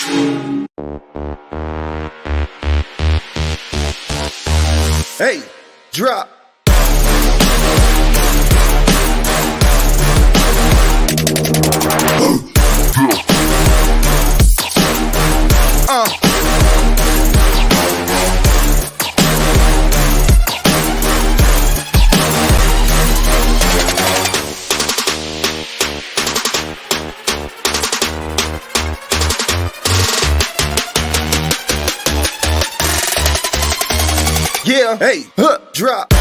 Hey, drop. Yeah, hey, drop.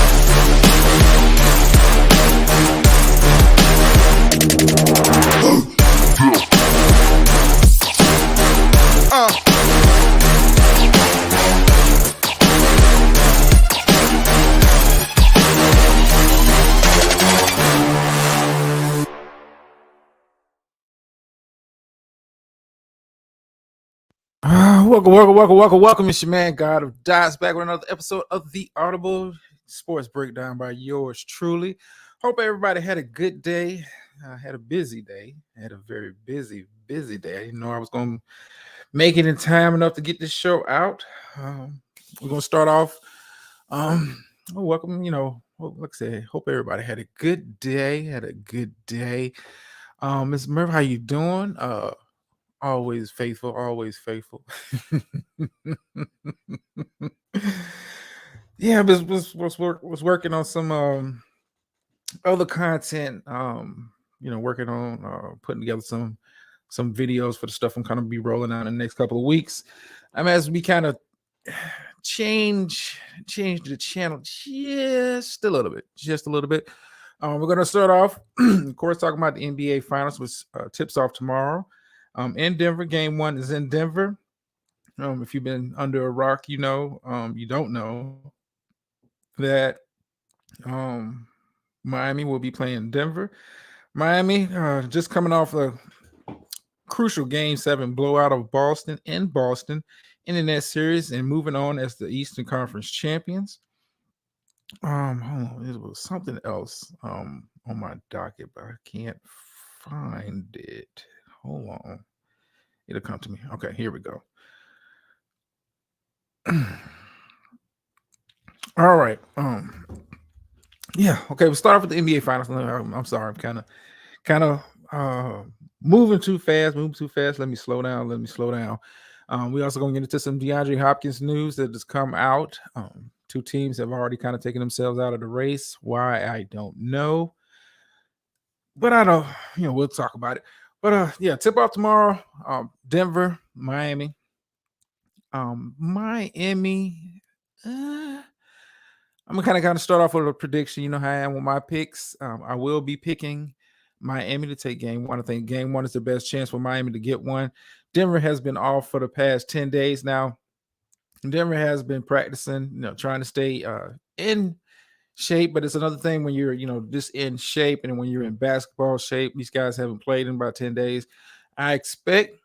Welcome. It's your man, God of Dice, back with another episode of the Audible Sports Breakdown by yours truly. Hope everybody had a good day. I had a busy day. I had a very busy day. I didn't know I was going to make it in time enough to get this show out. We're going to start off. Welcome, like I said, hope everybody had a good day. Ms. Murph, how you doing? Always faithful. Yeah, was working on some other content. Working on putting together some videos for the stuff I'm kind of be rolling out in the next couple of weeks. As we kind of change the channel just a little bit. We're gonna start off, of course, talking about the NBA Finals, which tips off tomorrow. In Denver, Game 1 is in Denver. If you've been under a rock, you don't know that Miami will be playing Denver. Miami just coming off a crucial Game 7 blowout of Boston in the that series and moving on as the Eastern Conference champions. Hold on, it was something else on my docket, but I can't find it. Hold on. It'll come to me. Okay, here we go. All right. Yeah. Okay. We'll start off with the NBA Finals. I'm sorry. I'm kind of moving too fast. Let me slow down. We also gonna get into some Deandre Hopkins news that has come out. Two teams have already kind of taken themselves out of the race. Why, I don't know. But I don't. We'll talk about it. But tip off tomorrow. Denver, Miami. Miami. I'm gonna kind of start off with a prediction. You know how I am with my picks. I will be picking Miami to take Game 1. I think Game 1 is the best chance for Miami to get one. Denver has been off for the past 10 days now. Denver has been practicing, trying to stay in shape. But it's another thing when you're, just in shape, and when you're in basketball shape. These guys haven't played in about 10 days. I expect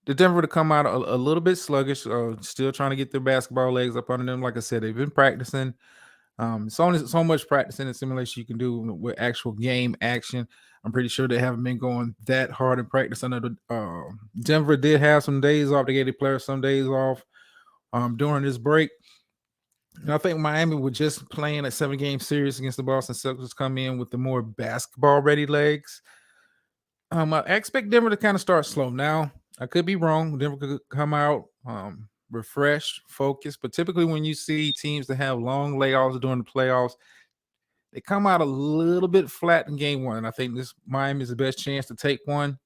the Denver to come out a little bit sluggish, still trying to get their basketball legs up under them. Like I said, they've been practicing. It's only so much practicing and simulation you can do with actual game action. I'm pretty sure they haven't been going that hard in practice. I know Denver did have some days off. They gave the players some days off during this break. And I think Miami was just playing a 7-game series against the Boston Celtics, come in with the more basketball-ready legs. I expect Denver to kind of start slow. Now, I could be wrong. Denver could come out refreshed, focused. But typically when you see teams that have long layoffs during the playoffs, they come out a little bit flat in Game 1. And I think this Miami is the best chance to take one.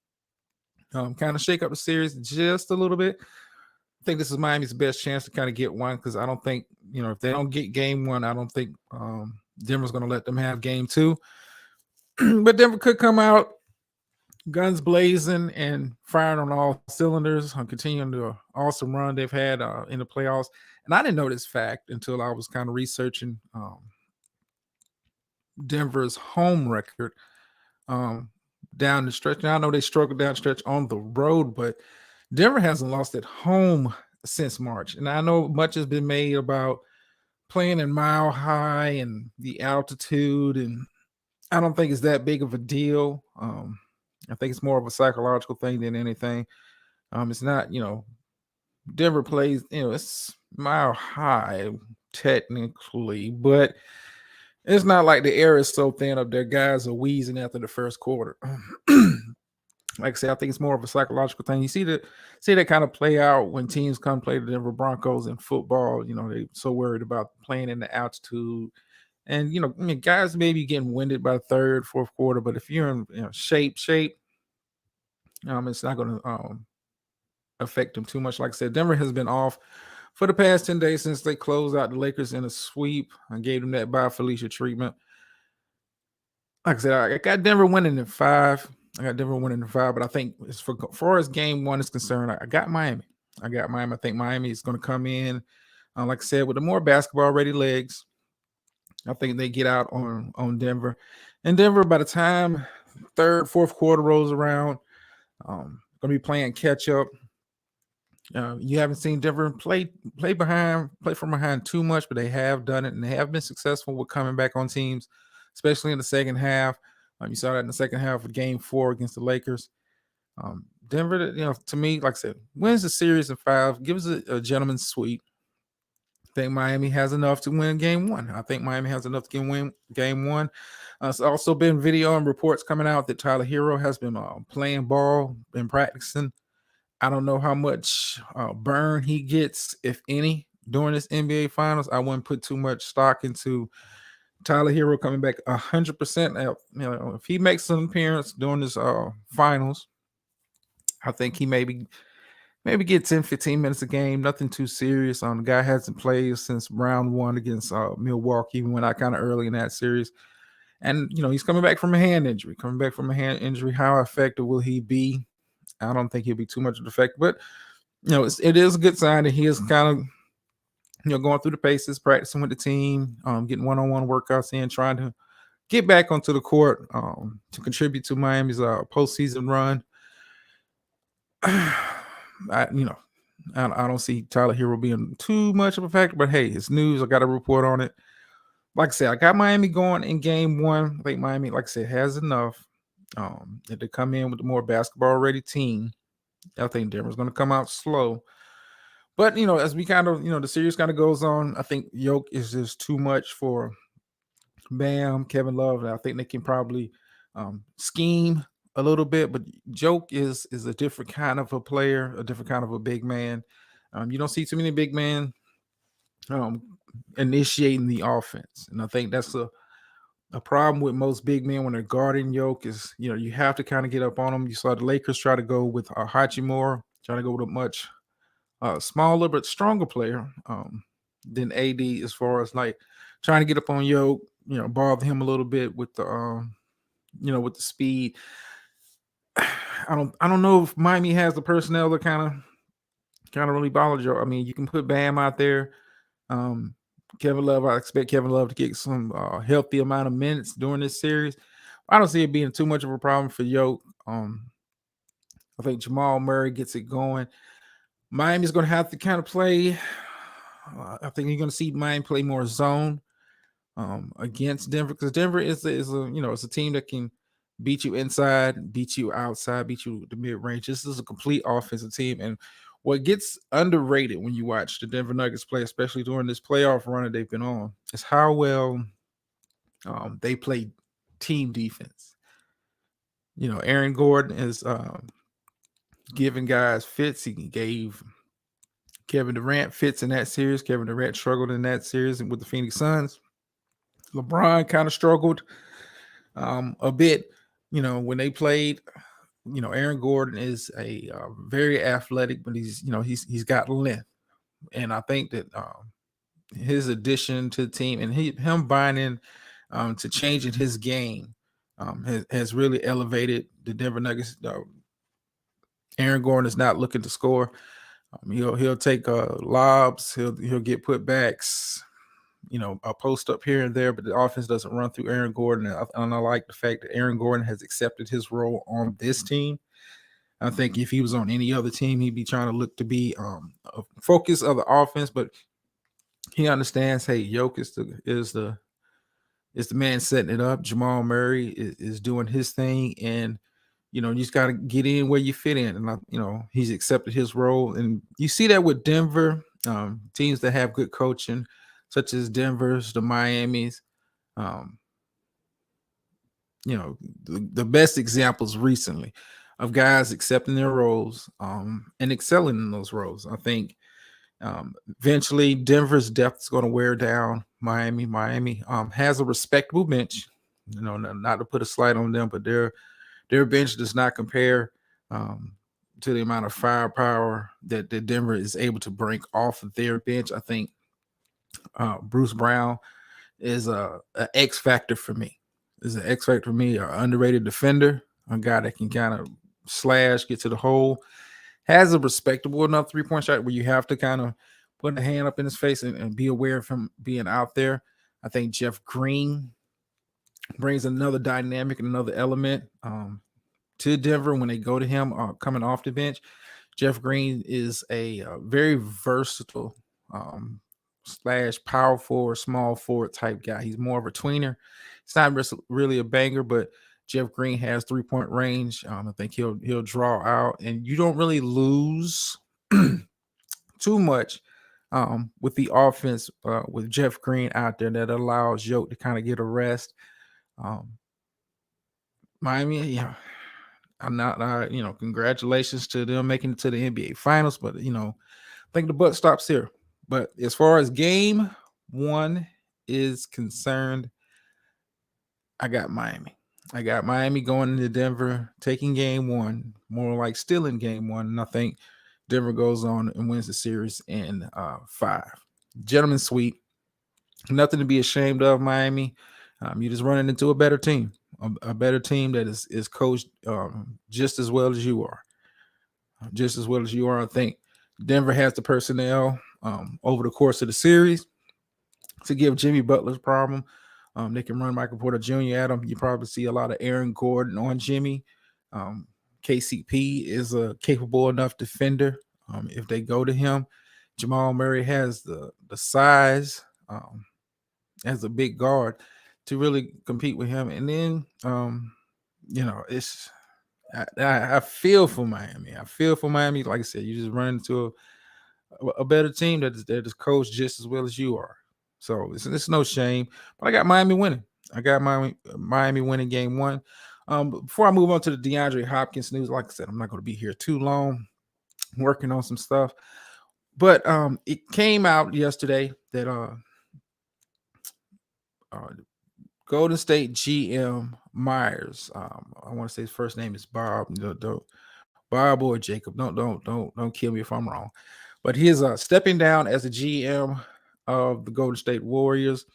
Kind of shake up the series just a little bit. I think this is Miami's best chance to kind of get one, because I don't think, if they don't get Game 1, I don't think Denver's going to let them have Game 2. But Denver could come out guns blazing and firing on all cylinders, continuing the awesome run they've had in the playoffs. And I didn't know this fact until I was kind of researching Denver's home record down the stretch. Now, I know they struggled down the stretch on the road, but Denver hasn't lost at home since March. And I know much has been made about playing in Mile High and the altitude and I don't think it's that big of a deal. I think it's more of a psychological thing than anything. It's not, Denver plays, it's mile high technically, but it's not like the air is so thin up there. Guys are wheezing after the first quarter. Like I said, I think it's more of a psychological thing. You see that kind of play out when teams come play the Denver Broncos in football. They're so worried about playing in the altitude. And I mean, guys may be getting winded by the third, fourth quarter, but if you're in shape, it's not going to affect them too much. Like I said, Denver has been off for the past 10 days since they closed out the Lakers in a sweep. I gave them that by Felicia treatment. Like I said, I got Denver winning in 5. But I think as far as game 1 is concerned, I got Miami. I think Miami is going to come in, like I said, with the more basketball-ready legs. I think they get out on Denver. And Denver, by the time third, fourth quarter rolls around, going to be playing catch-up. You haven't seen Denver play from behind too much, but they have done it, and they have been successful with coming back on teams, especially in the second half. You saw that in the second half of Game 4 against the Lakers. Denver, to me, like I said, wins the series in 5, gives it a gentleman's sweep. I think Miami has enough to win Game 1. Win Game 1. It's also been video and reports coming out that Tyler Hero has been playing ball, been practicing. I don't know how much burn he gets, if any, during this NBA Finals. I wouldn't put too much stock into Tyler Hero coming back 100%. If he makes an appearance during this Finals, I think he maybe get 10, 15 minutes a game. Nothing too serious. The guy hasn't played since round 1 against Milwaukee. He went out kind of early in that series. And, he's coming back from a hand injury. How effective will he be? I don't think he'll be too much of an effect. But, it is a good sign that he is kind of, going through the paces, practicing with the team, getting one-on-one workouts in, trying to get back onto the court to contribute to Miami's postseason run. I don't see Tyler Hero being too much of a factor, but hey, it's news. I got a report on it. Like I said, I got Miami going in Game 1. I think Miami, like I said, has enough to come in with the more basketball-ready team. I think Denver's going to come out slow. But, as we kind of, the series kind of goes on, I think Yoke is just too much for Bam, Kevin Love. And I think they can probably scheme a little bit, but Joke is a different kind of a player, a different kind of a big man. You don't see too many big men initiating the offense, and I think that's a problem with most big men when they're guarding Yoke is, you have to kind of get up on them. You saw the Lakers try to go with Hachimura, trying to go with a much smaller but stronger player than AD, as far as like trying to get up on Yoke, bother him a little bit with the with the speed. I don't know if Miami has the personnel to kind of really bother Joe. I mean, you can put Bam out there. Kevin Love, I expect Kevin Love to get some healthy amount of minutes during this series. I don't see it being too much of a problem for Yoke. I think Jamal Murray gets it going. Miami's going to have to kind of play. I think you're going to see Miami play more zone against Denver, because Denver is a team that can beat you inside, beat you outside, beat you the mid range. This is a complete offensive team, and what gets underrated when you watch the Denver Nuggets play, especially during this playoff run that they've been on, is how well they play team defense. Aaron Gordon is giving guys fits. He gave Kevin Durant fits in that series. Kevin Durant struggled in that series with the Phoenix Suns. LeBron kind of struggled a bit, when they played. Aaron Gordon is a very athletic, but he's got length, and I think that his addition to the team and him buying in to changing his game has really elevated the Denver Nuggets. Aaron Gordon is not looking to score. He'll take lobs. He'll get putbacks. A post up here and there, but the offense doesn't run through Aaron Gordon. And I like the fact that Aaron Gordon has accepted his role on this team. I think if he was on any other team, he'd be trying to look to be a focus of the offense, but he understands, hey, Yoke is the is the man setting it up. Jamal Murray is doing his thing, and you just got to get in where you fit in. And he's accepted his role, and you see that with Denver, teams that have good coaching, such as Denver's, the Miami's. Um, the best examples recently of guys accepting their roles and excelling in those roles. I think eventually Denver's depth is going to wear down Miami. Miami has a respectable bench. Not to put a slight on them, but their bench does not compare to the amount of firepower that Denver is able to bring off of their bench. I think Bruce Brown is a X factor for me. Is an X factor for me, an underrated defender, a guy that can kind of slash, get to the hole, has a respectable enough 3-point shot where you have to kind of put a hand up in his face and be aware of him being out there. I think Jeff Green brings another dynamic and another element to Denver when they go to him coming off the bench. Jeff Green is a very versatile slash power forward, small forward type guy. He's more of a tweener. It's not really a banger, but Jeff Green has 3-point range. I think he'll draw out, and you don't really lose too much with the offense with Jeff Green out there. That allows Yoke to kind of get a rest. Miami, I'm not, congratulations to them making it to the NBA Finals, but I think the buck stops here. But as far as game one is concerned, I got Miami. I got Miami going into Denver, taking game one, more like still in game one. And I think Denver goes on and wins the series in 5. Gentlemen sweep. Nothing to be ashamed of, Miami. You're just running into a better team, a better team that is coached just as well as you are. Just as well as you are. I think Denver has the personnel over the course of the series to give Jimmy Butler's problem. They can run Michael Porter Jr. at him. You probably see a lot of Aaron Gordon on Jimmy. KCP is a capable enough defender. If they go to him, Jamal Murray has the size as a big guard to really compete with him. And then, it's I feel for Miami. I feel for Miami. Like I said, you just run into a better team that is coached just as well as you are. So it's no shame. But I got Miami winning. I got Miami winning game one. Before I move on to the Deandre Hopkins news, like I said, I'm not going to be here too long. I'm working on some stuff. But it came out yesterday that Golden State GM Myers, I want to say his first name is Bob. Bob or Jacob. Don't kill me if I'm wrong. But he is stepping down as a GM of the Golden State Warriors.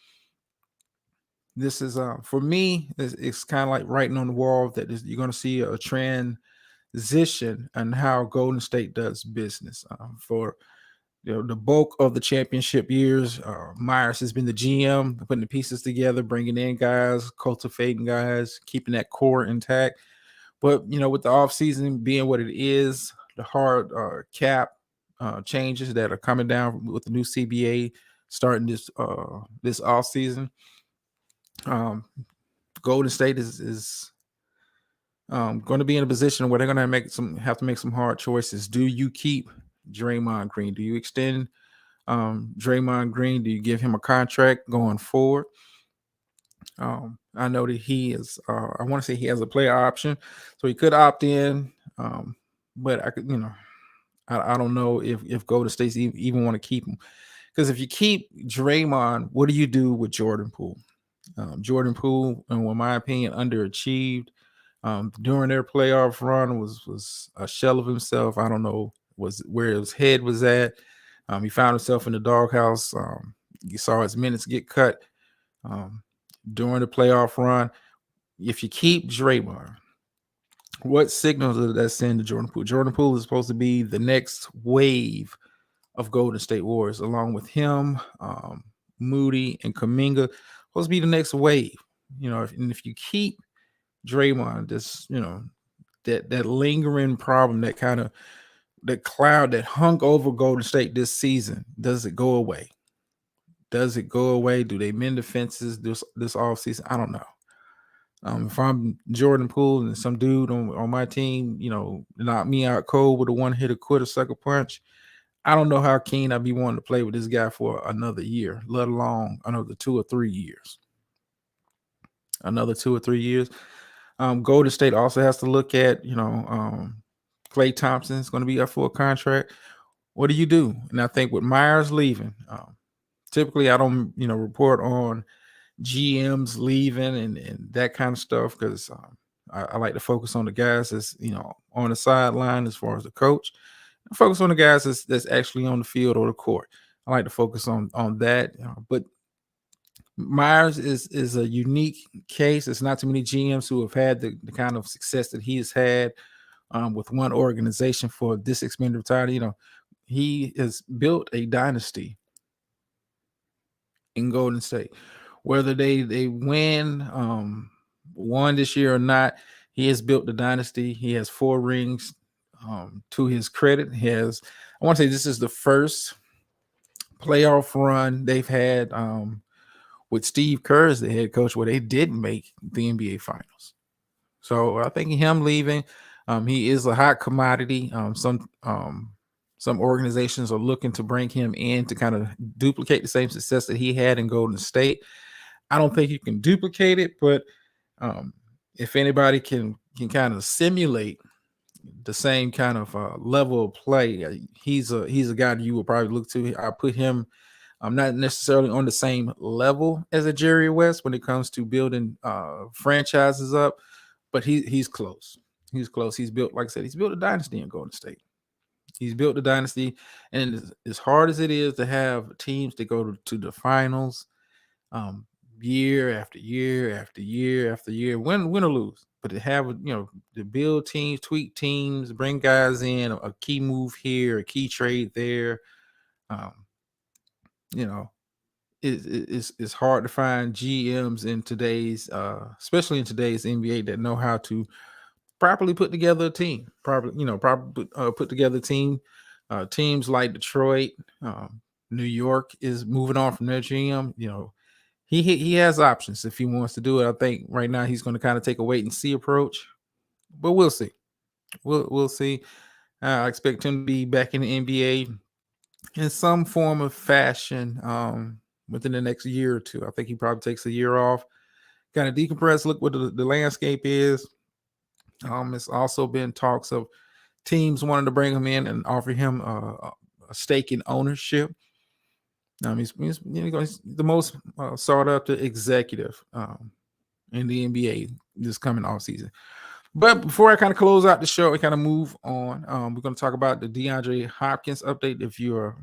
This is for me, it's kind of like writing on the wall that you're going to see a transition on how Golden State does business. For the bulk of the championship years, Myers has been the GM, putting the pieces together, bringing in guys, cultivating guys, keeping that core intact. But with the offseason being what it is, the hard cap changes that are coming down with the new CBA starting this offseason, Golden State is going to be in a position where they're going to have to make some hard choices. Do you keep Draymond Green? Do you extend Draymond Green? Do you give him a contract going forward? I know that he is. I want to say he has a player option, so he could opt in. But I could, I don't know if Golden State even want to keep him, because if you keep Draymond, what do you do with Jordan Poole? Jordan Poole, in my opinion, underachieved during their playoff run. Was a shell of himself. I don't know where his head was at. He found himself in the doghouse. You saw his minutes get cut during the playoff run. If you keep Draymond, what signals does that send to Jordan Poole? Jordan Poole is supposed to be the next wave of Golden State Warriors, along with him, Moody, and Kuminga. Supposed to be the next wave. And if you keep Draymond, this, that lingering problem, that cloud that hung over Golden State this season, does it go away? Does it go away? Do they mend the fences this offseason? I don't know. If I'm Jordan Poole and some dude on my team, knock me out cold with a one-hitter quitter sucker punch, I don't know how keen I'd be wanting to play with this guy for another year, let alone another 2 or 3 years. Another 2 or 3 years. Golden State also has to look at, Klay Thompson is going to be up for a contract. What do you do? And I think with Myers leaving, typically I don't, report on GMs leaving and that kind of stuff because I like to focus on the guys that's, on the sideline as far as the coach. I focus on the guys that's actually on the field or the court. I like to focus on that. But Myers is a unique case. It's not too many GMs who have had the kind of success that he has had with one organization for this extended time. He has built a dynasty in Golden State. Whether they win one this year or not, he has built the dynasty. He has 4 rings to his credit. I want to say this is the first playoff run they've had with Steve Kerr as the head coach where they didn't make the NBA Finals. So I think him leaving, he is a hot commodity. Some organizations are looking to bring him in to kind of duplicate the same success that he had in Golden State. I don't think you can duplicate it, but if anybody can kind of simulate the same kind of level of play, he's a guy that you will probably look to. I put him not necessarily on the same level as a Jerry West when it comes to building franchises up, but he's close. He's close. He's built, like I said, he's built a dynasty in Golden State. He's built the dynasty, and as hard as it is to have teams that go to the finals, year after year after year after year, win or lose, but to have to build teams, tweak teams, bring guys in, a key move here, a key trade there, it's hard to find GMs in today's, especially in today's NBA, that know how to properly put together a team. Put together a team. Teams like Detroit, New York is moving on from their GM. He has options if he wants to do it. I think right now he's going to kind of take a wait and see approach, but we'll see. We'll see. I expect him to be back in the NBA in some form of fashion within the next year or two. I think he probably takes a year off, kind of decompress, look what the landscape is. It's also been talks of teams wanting to bring him in and offer him a stake in ownership. He's the most sought after executive in the NBA this coming off season. But before I kind of close out the show and kind of move on, we're going to talk about the Deandre Hopkins update. If you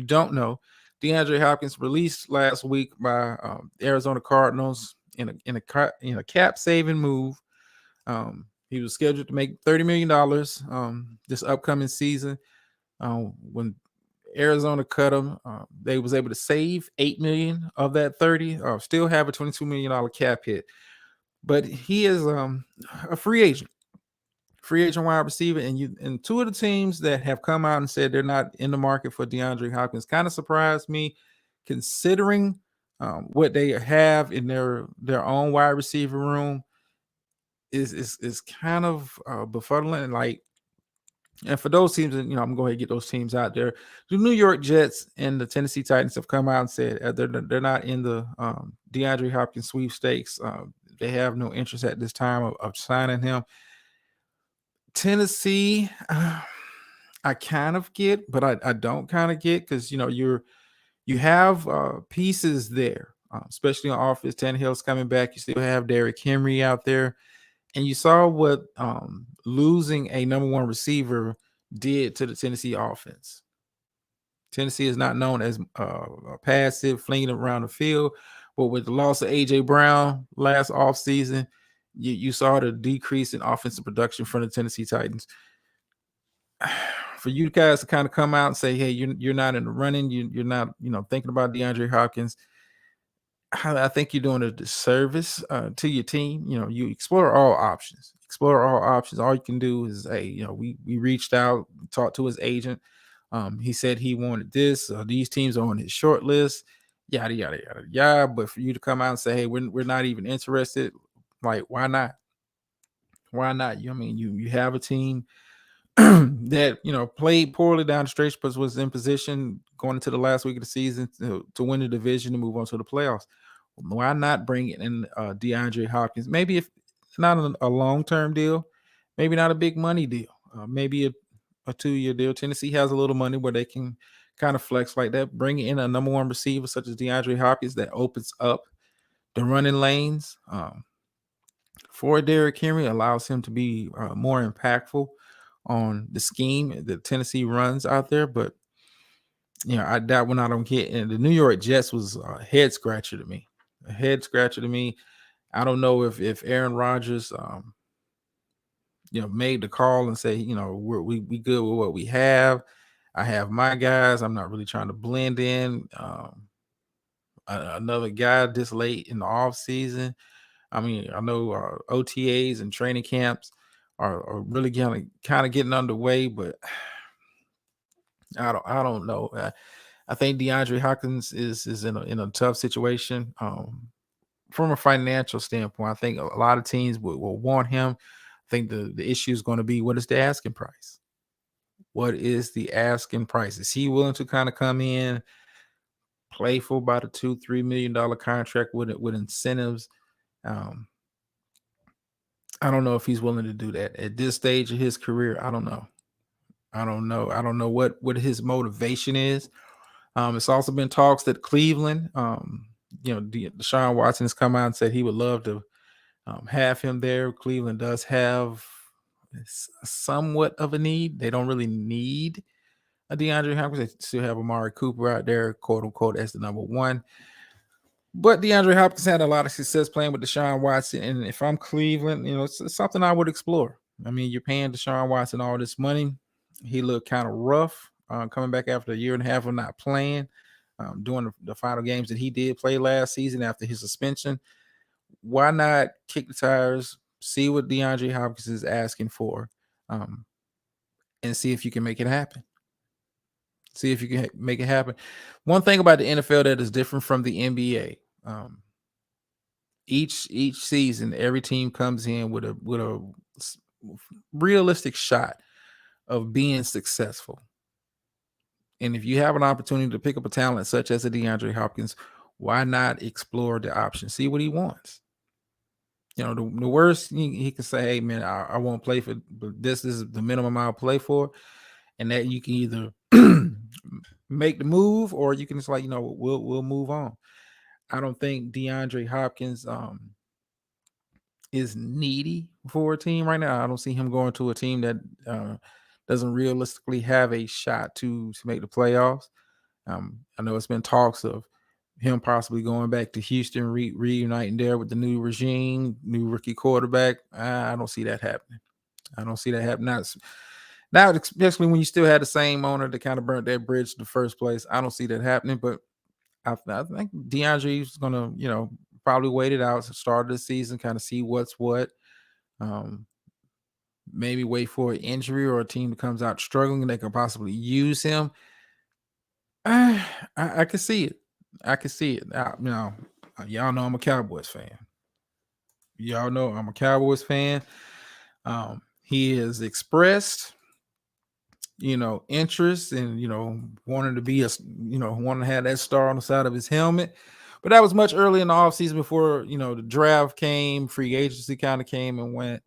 don't know, Deandre Hopkins released last week by Arizona Cardinals in a cap saving move. He was scheduled to make $30 million this upcoming season. When Arizona cut him, they was able to save $8 million of that 30. Still have a $22 million cap hit, but he is a free agent wide receiver. And 2 of the teams that have come out and said they're not in the market for DeAndre Hopkins kind of surprised me, considering what they have in their own wide receiver room. Is kind of befuddling. And for those teams, I'm going to go ahead and get those teams out there. The New York Jets and the Tennessee Titans have come out and said they're not in the DeAndre Hopkins sweepstakes. They have no interest at this time of signing him. Tennessee, I kind of get, but I don't kind of get, because you have pieces there, especially on offense. Tannehill's coming back. You still have Derrick Henry out there. And you saw what losing a number 1 receiver did to the Tennessee offense. Tennessee is not known as passive, flinging around the field. But with the loss of A.J. Brown last offseason, you saw the decrease in offensive production from the Tennessee Titans. For you guys to kind of come out and say, hey, you're not in the running, you're not thinking about DeAndre Hopkins, I think you're doing a disservice to your team. You explore all options. All you can do is, hey, we reached out, talked to his agent. He said he wanted this. These teams are on his short list. yada yada yada yada. But for you to come out and say, "Hey, we're not even interested," like why not? Why not? I mean, you have a team that played poorly down the stretch, but was in position going into the last week of the season to win the division and move on to the playoffs. Why not bring in DeAndre Hopkins? Maybe if not a long term deal, maybe not a big money deal, maybe a 2-year deal. Tennessee has a little money where they can kind of flex like that. Bring in a number one receiver such as DeAndre Hopkins that opens up the running lanes for Derrick Henry, allows him to be more impactful on the scheme that Tennessee runs out there. But that one I don't get. And the New York Jets was a head scratcher to me. A head scratcher to me. I don't know if Aaron Rodgers made the call and say, we good with what we have. I have my guys. I'm not really trying to blend in another guy this late in the off season. I mean, I know OTAs and training camps are really kind of getting underway, but I don't know. I think DeAndre Hopkins is in a tough situation from a financial standpoint. I think a lot of teams will want him. I think the issue is going to be, what is the asking price? What is the asking price? Is he willing to kind of come in, play for about a $2-3 million contract with incentives? Um, I don't know if he's willing to do that at this stage of his career. I don't know. I don't know what his motivation is. It's also been talks that Cleveland, Deshaun Watson has come out and said he would love to have him there. Cleveland does have somewhat of a need. They don't really need a DeAndre Hopkins. They still have Amari Cooper out there, quote unquote, as the number one. But DeAndre Hopkins had a lot of success playing with Deshaun Watson. And if I'm Cleveland, it's something I would explore. I mean, you're paying Deshaun Watson all this money. He looked kind of rough coming back after a year and a half of not playing, during the final games that he did play last season after his suspension. Why not kick the tires, see what DeAndre Hopkins is asking for, and see if you can make it happen. See if you can make it happen. One thing about the NFL that is different from the NBA, each season, every team comes in with a realistic shot of being successful. And if you have an opportunity to pick up a talent such as a DeAndre Hopkins, why not explore the option? See what he wants. The worst he can say, "Hey man, I won't play for, but this is the minimum I'll play for," and that you can either make the move or you can just we'll move on. I don't think DeAndre Hopkins is needy for a team right now. I don't see him going to a team that doesn't realistically have a shot to make the playoffs. I know it's been talks of him possibly going back to Houston, reuniting there with the new regime, new rookie quarterback. I don't see that happening. I don't see that happening. Now, especially when you still had the same owner that kind of burnt that bridge in the first place. I don't see that happening, but I think DeAndre is going to, probably wait it out, start of the season, kind of see what's what. Maybe wait for an injury or a team that comes out struggling and they can possibly use him. I can see it. I can see it. Y'all know I'm a Cowboys fan. Y'all know I'm a Cowboys fan. He has expressed, interest and, wanting to be wanting to have that star on the side of his helmet. But that was much early in the offseason before, the draft came, free agency kind of came and went.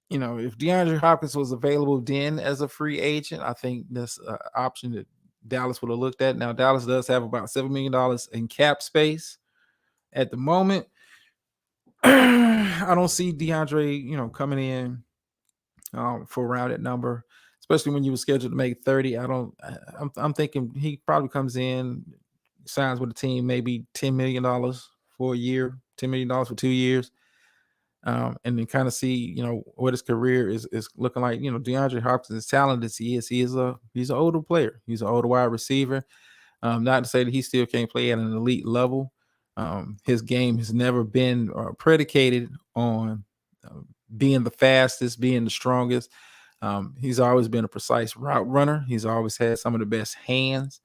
If DeAndre Hopkins was available then as a free agent, I think that's an option that Dallas would have looked at. Now, Dallas does have about $7 million in cap space at the moment. I don't see DeAndre, coming in for around that number, especially when you were scheduled to make 30. I'm thinking he probably comes in, signs with the team, maybe $10 million for a year, $10 million for 2 years. And then kind of see, what his career is looking like. DeAndre Hopkins, as talented as he's an older player. He's an older wide receiver. Not to say that he still can't play at an elite level. His game has never been predicated on being the fastest, being the strongest. He's always been a precise route runner. He's always had some of the best hands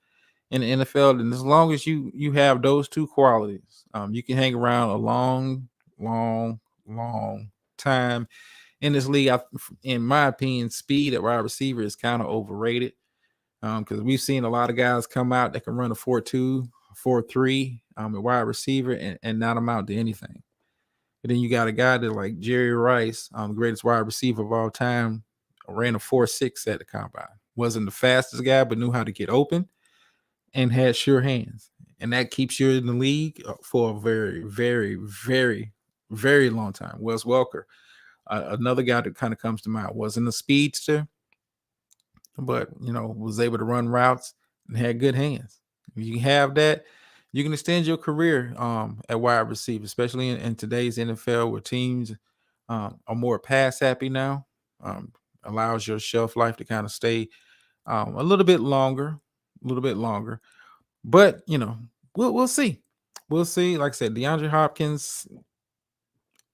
in the NFL. And as long as you have those two qualities, you can hang around a long, long time in this league. In my opinion, speed at wide receiver is kind of overrated because we've seen a lot of guys come out that can run a 4.2, 4.3 at wide receiver and not amount to anything. And then you got a guy that like Jerry Rice, greatest wide receiver of all time, ran a 4.6 at the combine. Wasn't the fastest guy, but knew how to get open and had sure hands. And that keeps you in the league for a very, very, very, very long time. Wes Welker, another guy that kind of comes to mind, wasn't a speedster, but was able to run routes and had good hands. If you have that, you can extend your career at wide receiver, especially in today's NFL where teams are more pass happy now. Allows your shelf life to kind of stay a little bit longer, But we'll see. We'll see. Like I said, DeAndre Hopkins,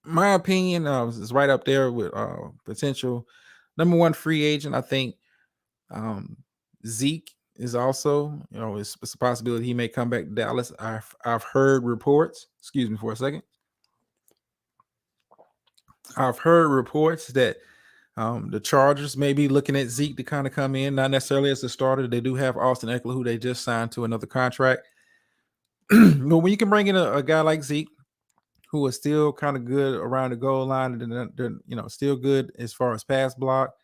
my opinion, is right up there with potential number one free agent. I think Zeke is also, it's a possibility he may come back to Dallas. I've heard reports. Excuse me for a second. I've heard reports that the Chargers may be looking at Zeke to kind of come in, not necessarily as a starter. They do have Austin Eckler, who they just signed to another contract. But when you can bring in a guy like Zeke, who is still kind of good around the goal line, and they're still good as far as pass block,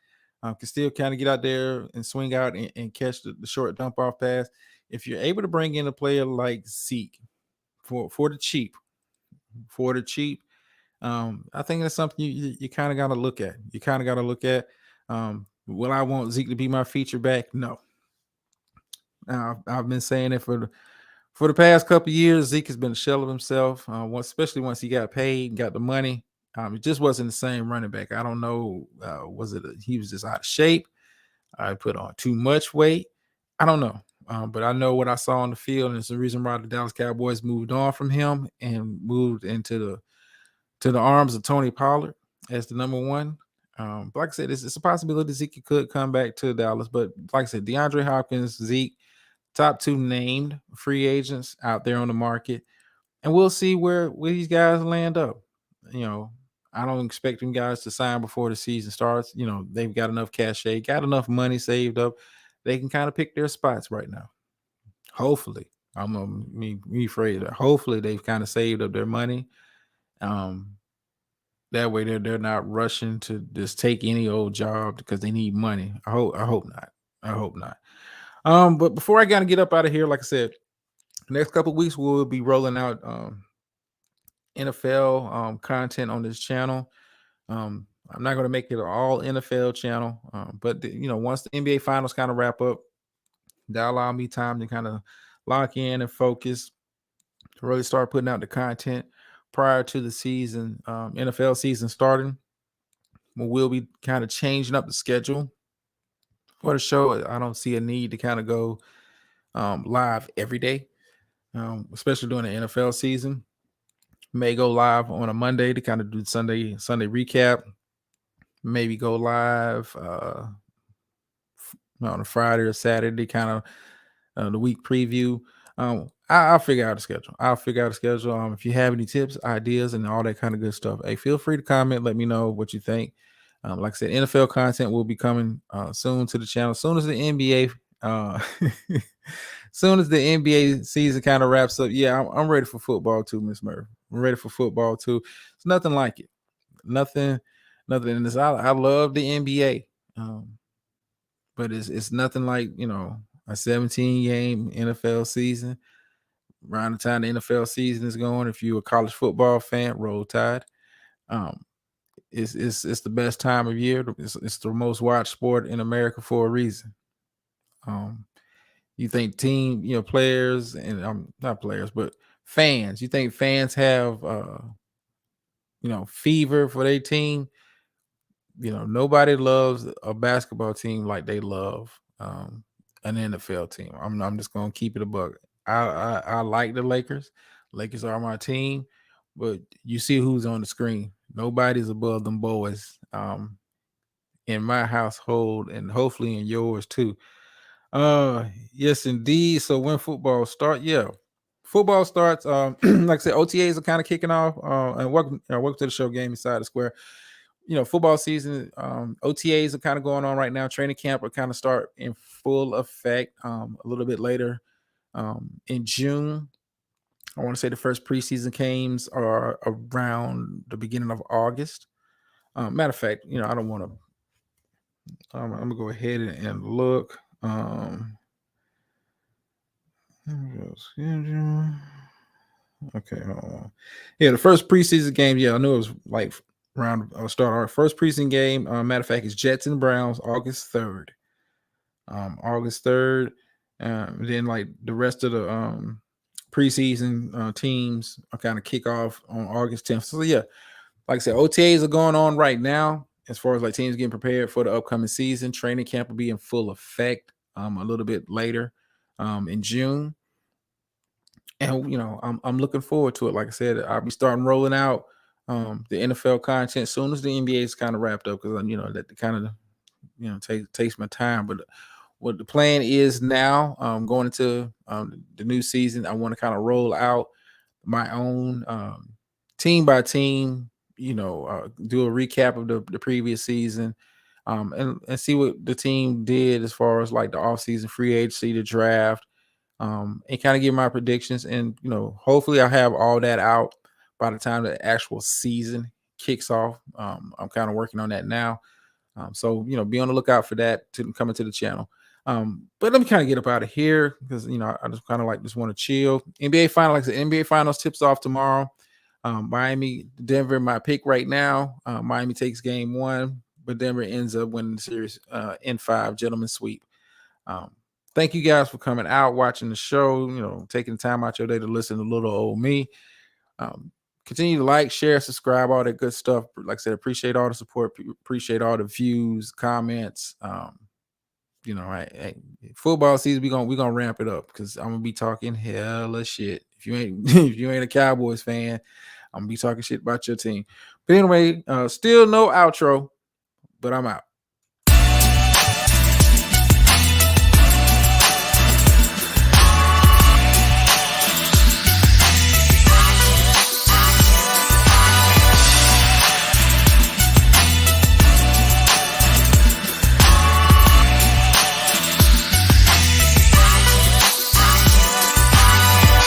can still kind of get out there and swing out and catch the short dump off pass. If you're able to bring in a player like Zeke for the cheap, I think that's something you kind of got to look at. You kind of got to look at. Will I want Zeke to be my feature back? No. I've been saying it for the past couple of years. Zeke has been a shell of himself. Especially once he got paid, got the money. It just wasn't the same running back. I don't know. Was it he was just out of shape? I put on too much weight. I don't know. But I know what I saw on the field, and it's the reason why the Dallas Cowboys moved on from him and moved into the arms of Tony Pollard as the number one. But like I said, it's a possibility Zeke could come back to Dallas. But like I said, DeAndre Hopkins, Zeke, top two named free agents out there on the market. And we'll see where these guys land up. I don't expect them guys to sign before the season starts. They've got enough cachet, got enough money saved up. They can kind of pick their spots right now. Hopefully. I'm going to rephrase that. Hopefully they've kind of saved up their money. That way they're not rushing to just take any old job because they need money. I hope not. But before I gotta get up out of here, like I said, next couple of weeks we'll be rolling out NFL content on this channel. I'm not going to make it an all NFL channel, but once the NBA finals kind of wrap up, that'll allow me time to kind of lock in and focus to really start putting out the content prior to the season, NFL season starting. We'll be kind of changing up the schedule for the show. I don't see a need to kind of go live every day, especially during the NFL season. May go live on a Monday to kind of do Sunday recap. Maybe go live on a Friday or Saturday, kind of the week preview. I'll figure out a schedule. If you have any tips, ideas, and all that kind of good stuff, hey, feel free to comment. Let me know what you think. Like I said, NFL content will be coming soon to the channel. Soon as the NBA, soon as the NBA season kind of wraps up. Yeah, I'm ready for football too, Miss Murphy. I'm ready for football too. It's nothing like it. Nothing in this. I love the NBA, but it's nothing like a 17 game NFL season. Around the time the NFL season is going, if you're a college football fan, roll tide. It's the best time of year. It's the most watched sport in America for a reason. You think players and not players, but fans. You think fans have fever for their team? Nobody loves a basketball team like they love an NFL team. I'm just gonna keep it a buck. I like the Lakers. Lakers are my team, but you see who's on the screen. Nobody's above them boys. In my household and hopefully in yours too. Yes, indeed. So when football start, yeah, football starts. Like I said, OTAs are kind of kicking off. And welcome to the show, Game Inside the Square. Football season. OTAs are kind of going on right now. Training camp will kind of start in full effect. A little bit later, in June. I want to say the first preseason games are around the beginning of August. Matter of fact, I don't want to. I'm gonna go ahead and look. Okay, hold on. Yeah, the first preseason game. Yeah, I knew it was like around start. Our first preseason game. Matter of fact, is Jets and Browns, August 3rd. August 3rd. Then like the rest of the preseason teams are kind of kick off on August 10th. So yeah, like I said, OTAs are going on right now as far as like teams getting prepared for the upcoming season. Training camp will be in full effect a little bit later in June. And I'm looking forward to it. Like I said, I'll be starting rolling out the NFL content as soon as the NBA is kind of wrapped up, because that kind of takes my time. But what the plan is now, going into the new season, I want to kind of roll out my own team by team, do a recap of the previous season, and see what the team did as far as like the offseason free agency, the draft, and kind of give my predictions. And hopefully I have all that out by the time the actual season kicks off. I'm kind of working on that now. So be on the lookout for that to coming to the channel. But let me kind of get up out of here because I just kind of like just want to chill. NBA final, like I said, NBA finals tips off tomorrow. Miami, Denver, my pick right now. Miami takes game 1, but Denver ends up winning the series in 5, gentlemen sweep. Thank you guys for coming out, watching the show, taking the time out your day to listen to little old me. Continue to like, share, subscribe, all that good stuff. Like I said, appreciate all the support, appreciate all the views, comments. Football season, we gonna ramp it up because I'm gonna be talking hella shit. If you ain't if you ain't a Cowboys fan, I'm gonna be talking shit about your team. But anyway, still no outro, but I'm out.